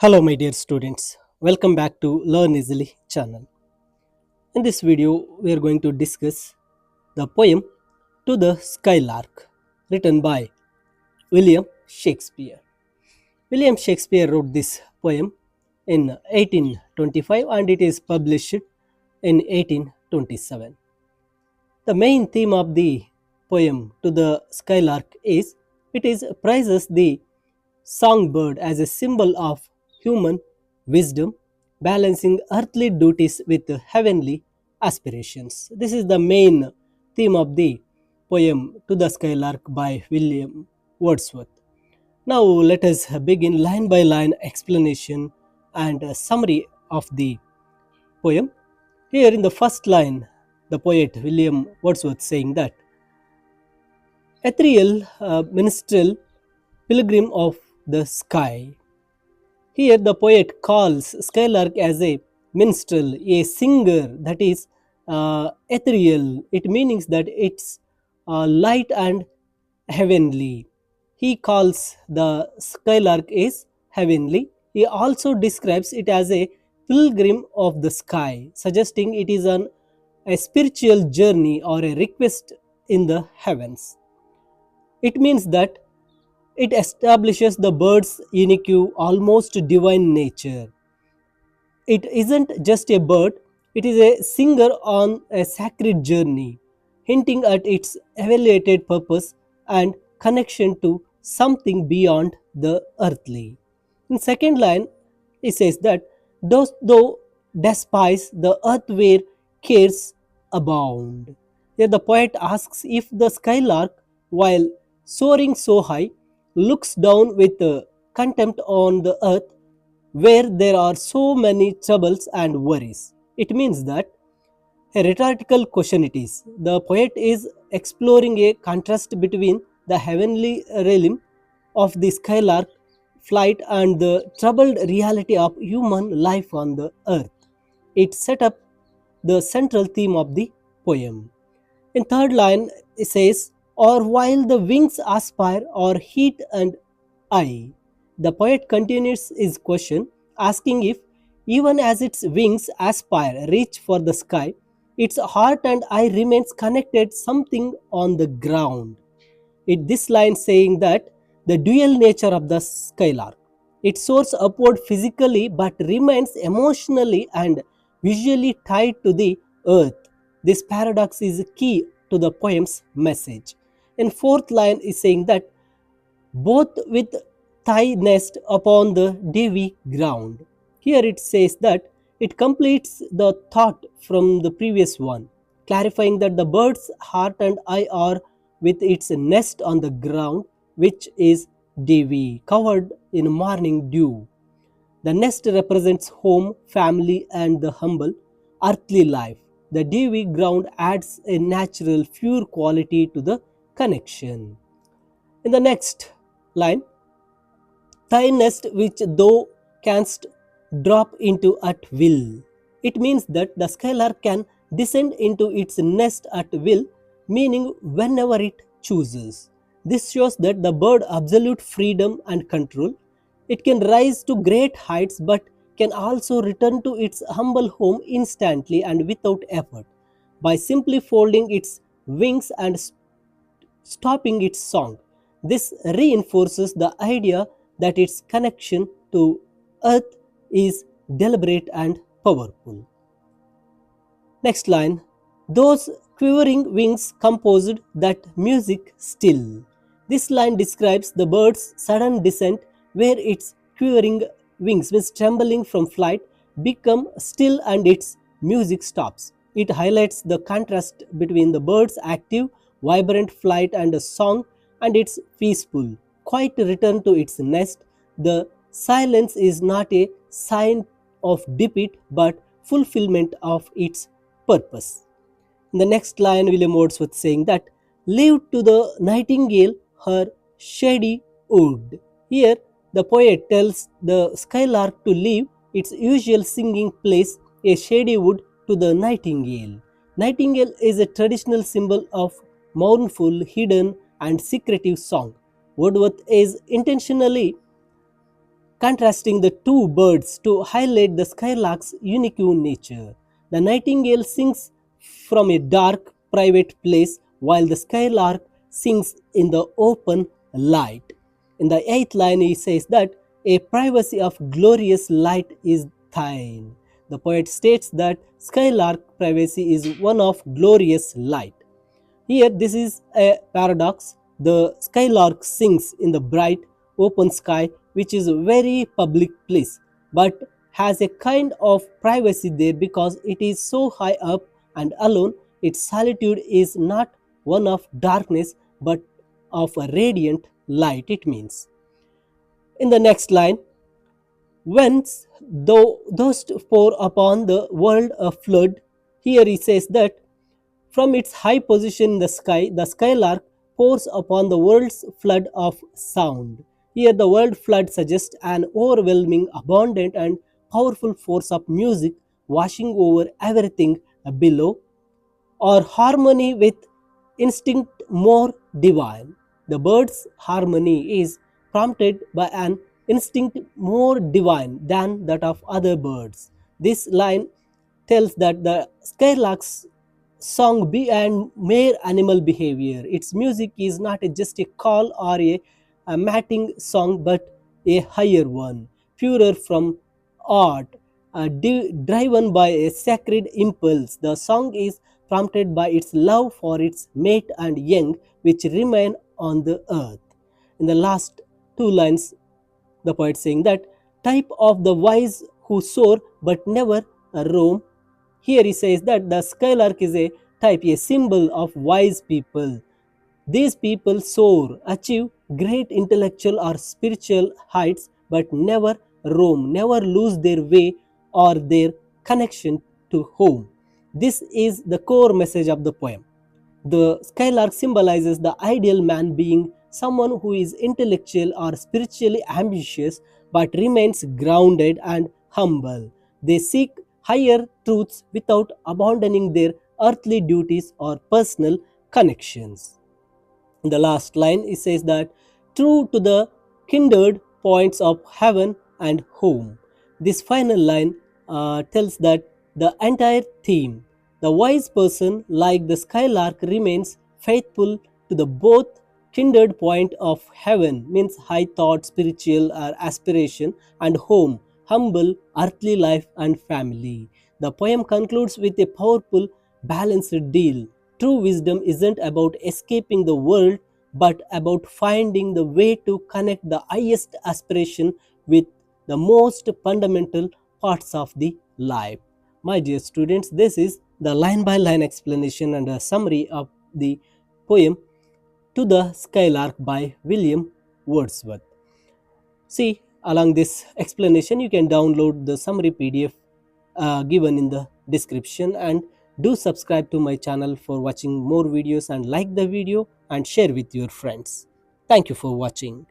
Hello my dear students, welcome back to Learn Easily channel. In this video we are going to discuss the poem To the Skylark written by William Shakespeare. William Shakespeare wrote this poem in 1825 and it is published in 1827. The main theme of the poem To the Skylark is it is praises the songbird as a symbol of human wisdom, balancing earthly duties with heavenly aspirations. This is the main theme of the poem To the Skylark by William Wordsworth. Now, let us begin line by line explanation and a summary of the poem. Here, in the first line, the poet William Wordsworth saying that ethereal minstrel, pilgrim of the sky. Here, the poet calls skylark as a minstrel, a singer that is ethereal. It means that it's light and heavenly. He calls the skylark is heavenly. He also describes it as a pilgrim of the sky, suggesting it is a spiritual journey or a request in the heavens. It means that it establishes the bird's unique, almost divine nature. It isn't just a bird, it is a singer on a sacred journey, hinting at its elevated purpose and connection to something beyond the earthly. In second line, it says that those though despise the earth where cares abound. Here the poet asks if the skylark, while soaring so high, looks down with contempt on the earth where there are so many troubles and worries. It means that a rhetorical question it is. The poet is exploring a contrast between the heavenly realm of the skylark flight and the troubled reality of human life on the earth. It set up the central theme of the poem. In third line, it says, or while the wings aspire or heat and eye. The poet continues his question, asking if, even as its wings aspire, reach for the sky, its heart and eye remains connected something on the ground. This line saying that the dual nature of the skylark. It soars upward physically but remains emotionally and visually tied to the earth. This paradox is key to the poem's message. And fourth line is saying that both with thigh nest upon the dewy ground. Here it says that it completes the thought from the previous one, clarifying that the bird's heart and eye are with its nest on the ground, which is dewy, covered in morning dew. The nest represents home, family, and the humble, earthly life. The dewy ground adds a natural, pure quality to the connection. In the next line, thy nest which thou canst drop into at will. It means that the skylark can descend into its nest at will, meaning whenever it chooses. This shows that the bird absolute freedom and control. It can rise to great heights but can also return to its humble home instantly and without effort by simply folding its wings and stopping its song. This reinforces the idea that its connection to earth is deliberate and powerful. Next line, those quivering wings composed that music still. This line describes the bird's sudden descent where its quivering wings, means trembling from flight, become still and its music stops. It highlights the contrast between the bird's active, vibrant flight and a song and its peaceful, quiet return to its nest. The silence is not a sign of defeat but fulfillment of its purpose. In the next line, William Wordsworth saying that, leave to the nightingale her shady wood. Here, the poet tells the skylark to leave its usual singing place, a shady wood, to the nightingale. Nightingale is a traditional symbol of mournful, hidden, and secretive song. Wordsworth is intentionally contrasting the two birds to highlight the skylark's unique nature. The nightingale sings from a dark, private place, while the skylark sings in the open light. In the eighth line, he says that a privacy of glorious light is thine. The poet states that skylark privacy is one of glorious light. Here, this is a paradox. The skylark sings in the bright, open sky, which is a very public place, but has a kind of privacy there because it is so high up and alone. Its solitude is not one of darkness but of a radiant light, it means. In the next line, whence those pour upon the world a flood. Here he says that from its high position in the skylark pours upon the world's flood of sound. Here, the word flood suggests an overwhelming, abundant, and powerful force of music washing over everything below, or harmony with instinct more divine. The bird's harmony is prompted by an instinct more divine than that of other birds. This line tells that the skylark's song beyond mere animal behavior. Its music is not just a call or a mating song but a higher one, purer from art, driven by a sacred impulse. The song is prompted by its love for its mate and young, which remain on the earth. In the last two lines, the poet saying that type of the wise who soar but never roam. Here he says that the skylark is a type, a symbol of wise people. These people soar, achieve great intellectual or spiritual heights, but never roam, never lose their way or their connection to home. This is the core message of the poem. The skylark symbolizes the ideal man being someone who is intellectual or spiritually ambitious but remains grounded and humble. They seek higher truths without abandoning their earthly duties or personal connections. In the last line, it says that true to the kindred points of heaven and home. This final line tells that the entire theme, the wise person, like the skylark, remains faithful to the both kindred point of heaven, means high thought, spiritual aspiration, and home, humble earthly life and family. The poem concludes with a powerful, balanced deal. True wisdom isn't about escaping the world, but about finding the way to connect the highest aspiration with the most fundamental parts of the life. My dear students, this is the line by line explanation and a summary of the poem To the Skylark by William Wordsworth. See, along this explanation, you can download the summary PDF given in the description, and do subscribe to my channel for watching more videos, and like the video and share with your friends. Thank you for watching.